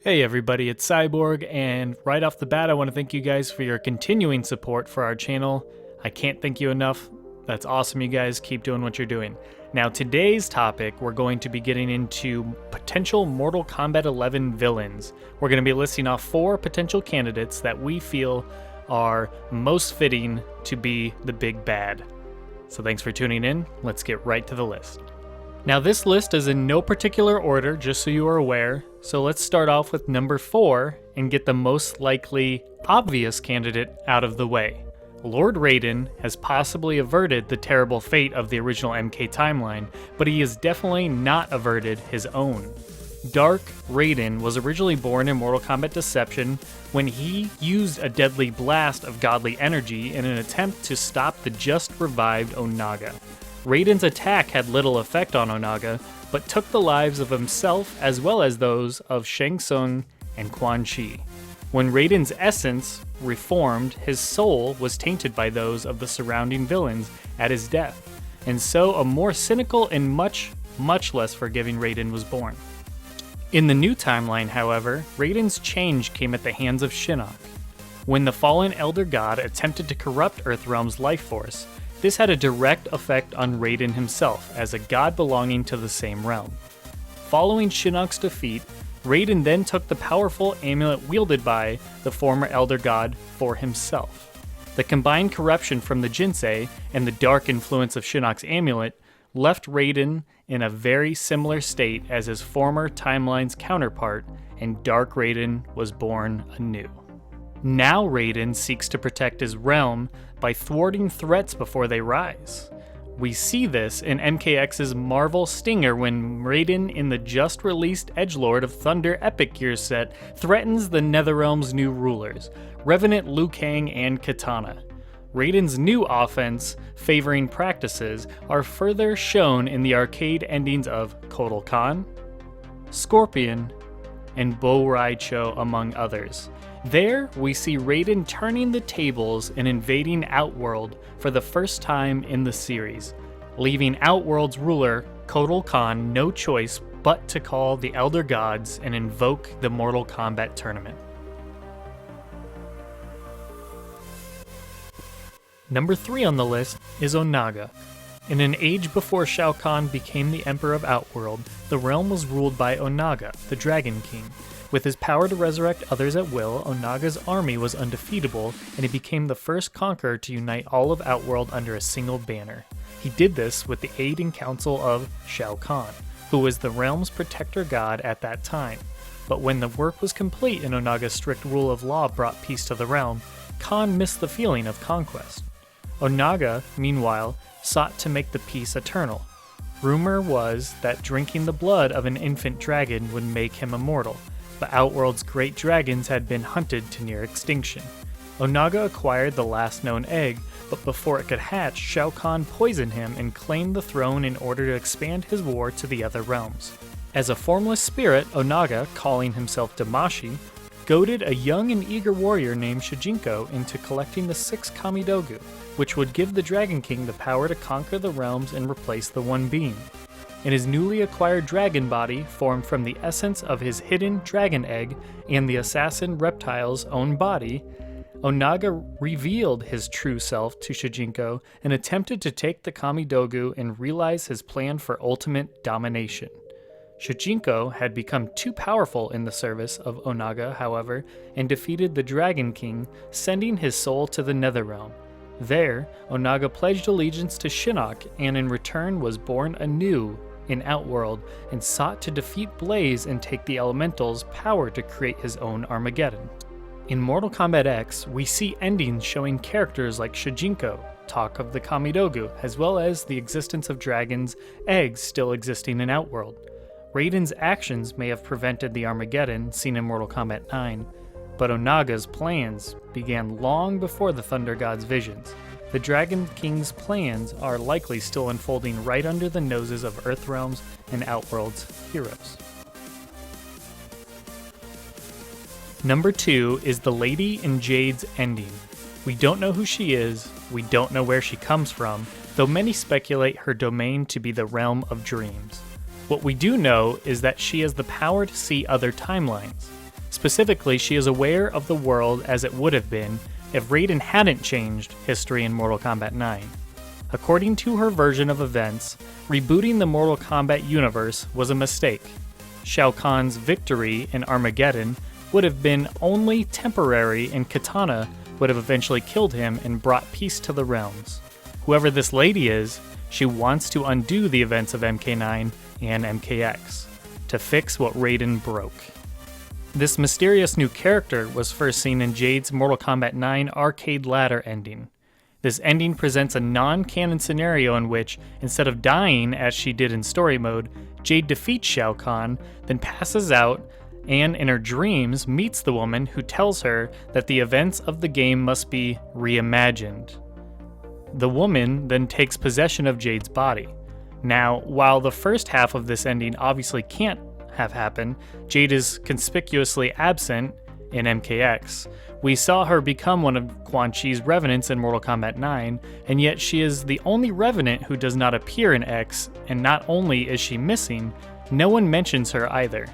Hey everybody, it's Cyborg, and right off the bat I want to thank you guys for your continuing support for our channel. I can't thank you enough. That's awesome, you guys. Keep doing what you're doing. Now today's topic, we're going to be getting into potential Mortal Kombat 11 villains. We're going to be listing off 4 potential candidates that we feel are most fitting to be the big bad. So thanks for tuning in. Let's get right to the list. Now this list is in no particular order, just so you are aware. So let's start off with number 4 and get the most likely obvious candidate out of the way. Lord Raiden has possibly averted the terrible fate of the original MK timeline, but he has definitely not averted his own. Dark Raiden was originally born in Mortal Kombat Deception when he used a deadly blast of godly energy in an attempt to stop the just revived Onaga. Raiden's attack had little effect on Onaga, but took the lives of himself as well as those of Shang Tsung and Quan Chi. When Raiden's essence reformed, his soul was tainted by those of the surrounding villains at his death, and so a more cynical and much less forgiving Raiden was born. In the new timeline, however, Raiden's change came at the hands of Shinnok. When the fallen Elder God attempted to corrupt Earthrealm's life force, this had a direct effect on Raiden himself as a god belonging to the same realm. Following Shinnok's defeat, Raiden then took the powerful amulet wielded by the former Elder God for himself. The combined corruption from the Jinsei and the dark influence of Shinnok's amulet left Raiden in a very similar state as his former timeline's counterpart, and Dark Raiden was born anew. Now Raiden seeks to protect his realm by thwarting threats before they rise. We see this in MKX's Marvel Stinger when Raiden in the just-released Edgelord of Thunder Epic Gear set threatens the Netherrealm's new rulers, Revenant Liu Kang and Kitana. Raiden's new offense favoring practices are further shown in the arcade endings of Kotal Khan, Scorpion, and Bo Raicho, among others. There, we see Raiden turning the tables and invading Outworld for the first time in the series, leaving Outworld's ruler, Kotal Khan, no choice but to call the Elder Gods and invoke the Mortal Kombat tournament. Number 3 on the list is Onaga. In an age before Shao Kahn became the Emperor of Outworld, the realm was ruled by Onaga, the Dragon King. With his power to resurrect others at will, Onaga's army was undefeatable, and he became the first conqueror to unite all of Outworld under a single banner. He did this with the aid and counsel of Shao Kahn, who was the realm's protector god at that time. But when the work was complete and Onaga's strict rule of law brought peace to the realm, Kahn missed the feeling of conquest. Onaga, meanwhile, sought to make the peace eternal. Rumor was that drinking the blood of an infant dragon would make him immortal, but Outworld's great dragons had been hunted to near extinction. Onaga acquired the last known egg, but before it could hatch, Shao Kahn poisoned him and claimed the throne in order to expand his war to the other realms. As a formless spirit, Onaga, calling himself Damashi, goaded a young and eager warrior named Shujinko into collecting the 6 Kamidogu, which would give the Dragon King the power to conquer the realms and replace the One Being. In his newly acquired dragon body, formed from the essence of his hidden dragon egg and the assassin reptile's own body, Onaga revealed his true self to Shujinko and attempted to take the Kamidogu and realize his plan for ultimate domination. Shujinko had become too powerful in the service of Onaga, however, and defeated the Dragon King, sending his soul to the Netherrealm. There, Onaga pledged allegiance to Shinnok and in return was born anew in Outworld and sought to defeat Blaze and take the Elemental's power to create his own Armageddon. In Mortal Kombat X, we see endings showing characters like Shujinko talk of the Kamidogu, as well as the existence of dragons' eggs still existing in Outworld. Raiden's actions may have prevented the Armageddon seen in Mortal Kombat 9, but Onaga's plans began long before the Thunder God's visions. The Dragon King's plans are likely still unfolding right under the noses of Earthrealm's and Outworld's heroes. Number 2 is the Lady in Jade's ending. We don't know who she is, we don't know where she comes from, though many speculate her domain to be the realm of dreams. What we do know is that she has the power to see other timelines. Specifically, she is aware of the world as it would have been if Raiden hadn't changed history in Mortal Kombat 9. According to her version of events, rebooting the Mortal Kombat universe was a mistake. Shao Kahn's victory in Armageddon would have been only temporary, and Kitana would have eventually killed him and brought peace to the realms. Whoever this lady is, she wants to undo the events of MK9 and MKX to fix what Raiden broke. This mysterious new character was first seen in Jade's Mortal Kombat 9 arcade ladder ending. This ending presents a non-canon scenario in which, instead of dying as she did in story mode, Jade defeats Shao Kahn, then passes out, and in her dreams meets the woman who tells her that the events of the game must be reimagined. The woman then takes possession of Jade's body. Now, while the first half of this ending obviously can't have happened, Jade is conspicuously absent in MKX. We saw her become one of Quan Chi's revenants in Mortal Kombat 9, and yet she is the only revenant who does not appear in X, and not only is she missing, no one mentions her either.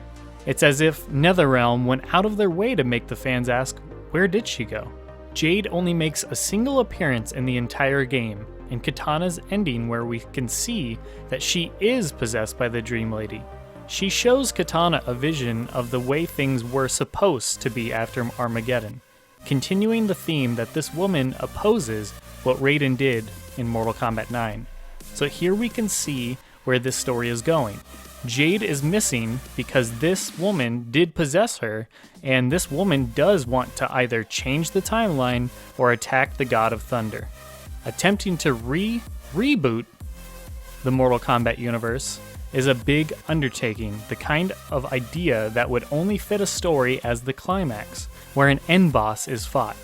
It's as if NetherRealm went out of their way to make the fans ask, where did she go? Jade only makes a single appearance in the entire game, in Kitana's ending where we can see that she is possessed by the Dream Lady. She shows Kitana a vision of the way things were supposed to be after Armageddon, continuing the theme that this woman opposes what Raiden did in Mortal Kombat 9. So here we can see where this story is going. Jade is missing because this woman did possess her, and this woman does want to either change the timeline or attack the God of Thunder. Attempting to reboot the Mortal Kombat universe is a big undertaking, the kind of idea that would only fit a story as the climax, where an end boss is fought.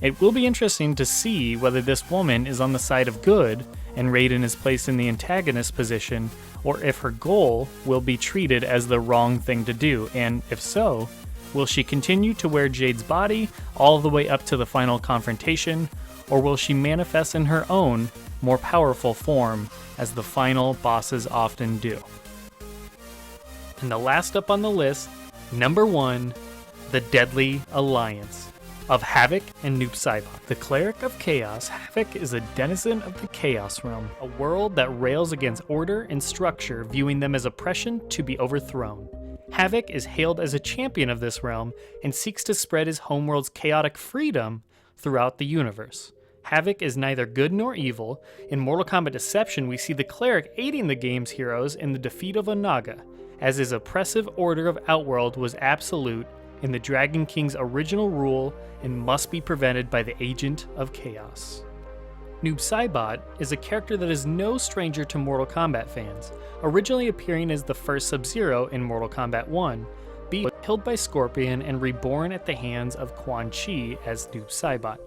It will be interesting to see whether this woman is on the side of good and Raiden is placed in the antagonist position, or if her goal will be treated as the wrong thing to do, and if so, will she continue to wear Jade's body all the way up to the final confrontation, or will she manifest in her own, more powerful form, as the final bosses often do? And the last up on the list, number 1, the Deadly Alliance of Havik and Noob Saibot. The Cleric of Chaos, Havik is a denizen of the Chaos Realm, a world that rails against order and structure, viewing them as oppression to be overthrown. Havik is hailed as a champion of this realm and seeks to spread his homeworld's chaotic freedom throughout the universe. Havik is neither good nor evil. In Mortal Kombat Deception, we see the Cleric aiding the game's heroes in the defeat of Onaga, as his oppressive order of Outworld was absolute in the Dragon King's original rule and must be prevented by the Agent of Chaos. Noob Saibot is a character that is no stranger to Mortal Kombat fans, originally appearing as the first Sub-Zero in Mortal Kombat 1, being killed by Scorpion and reborn at the hands of Quan Chi as Noob Saibot.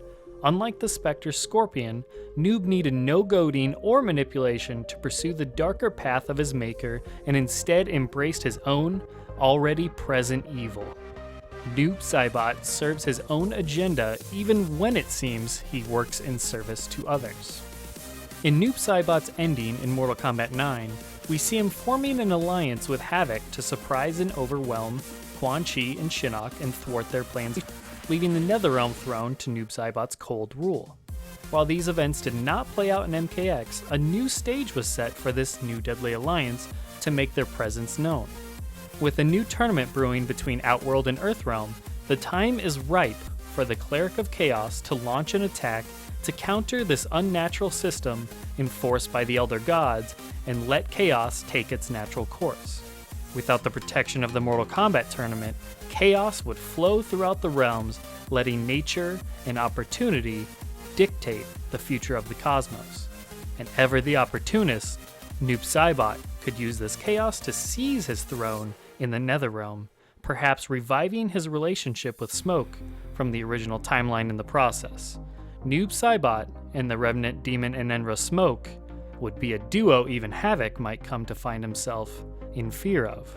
Unlike the Spectre Scorpion, Noob needed no goading or manipulation to pursue the darker path of his maker and instead embraced his own, already present evil. Noob Saibot serves his own agenda even when it seems he works in service to others. In Noob Saibot's ending in Mortal Kombat 9, we see him forming an alliance with Havik to surprise and overwhelm Quan Chi and Shinnok and thwart their plans, leaving the Netherrealm throne to Noob Saibot's cold rule. While these events did not play out in MKX, a new stage was set for this new deadly alliance to make their presence known. With a new tournament brewing between Outworld and Earthrealm, the time is ripe for the Cleric of Chaos to launch an attack to counter this unnatural system enforced by the Elder Gods and let Chaos take its natural course. Without the protection of the Mortal Kombat tournament, chaos would flow throughout the realms, letting nature and opportunity dictate the future of the cosmos. And ever the opportunist, Noob Saibot could use this chaos to seize his throne in the Netherrealm, perhaps reviving his relationship with Smoke from the original timeline in the process. Noob Saibot and the Revenant Demon Enenra Smoke would be a duo even Havik might come to find himself in fear of.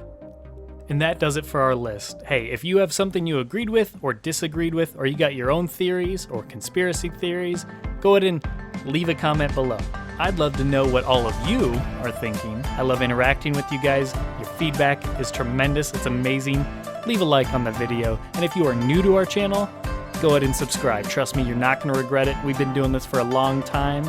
And that does it for our list. Hey, if you have something you agreed with or disagreed with, or you got your own theories or conspiracy theories, go ahead and leave a comment below. I'd love to know what all of you are thinking. I love interacting with you guys. Your feedback is tremendous. It's amazing. Leave a like on the video. And if you are new to our channel, go ahead and subscribe. Trust me, you're not going to regret it. We've been doing this for a long time.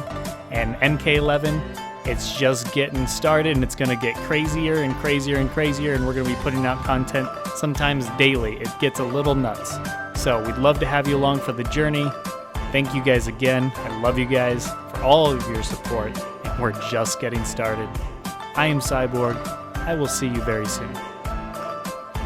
And MK11, it's just getting started, and it's going to get crazier and crazier and crazier, and we're going to be putting out content sometimes daily. It gets a little nuts. So we'd love to have you along for the journey. Thank you guys again. I love you guys for all of your support, and we're just getting started. I am Cyborg. I will see you very soon.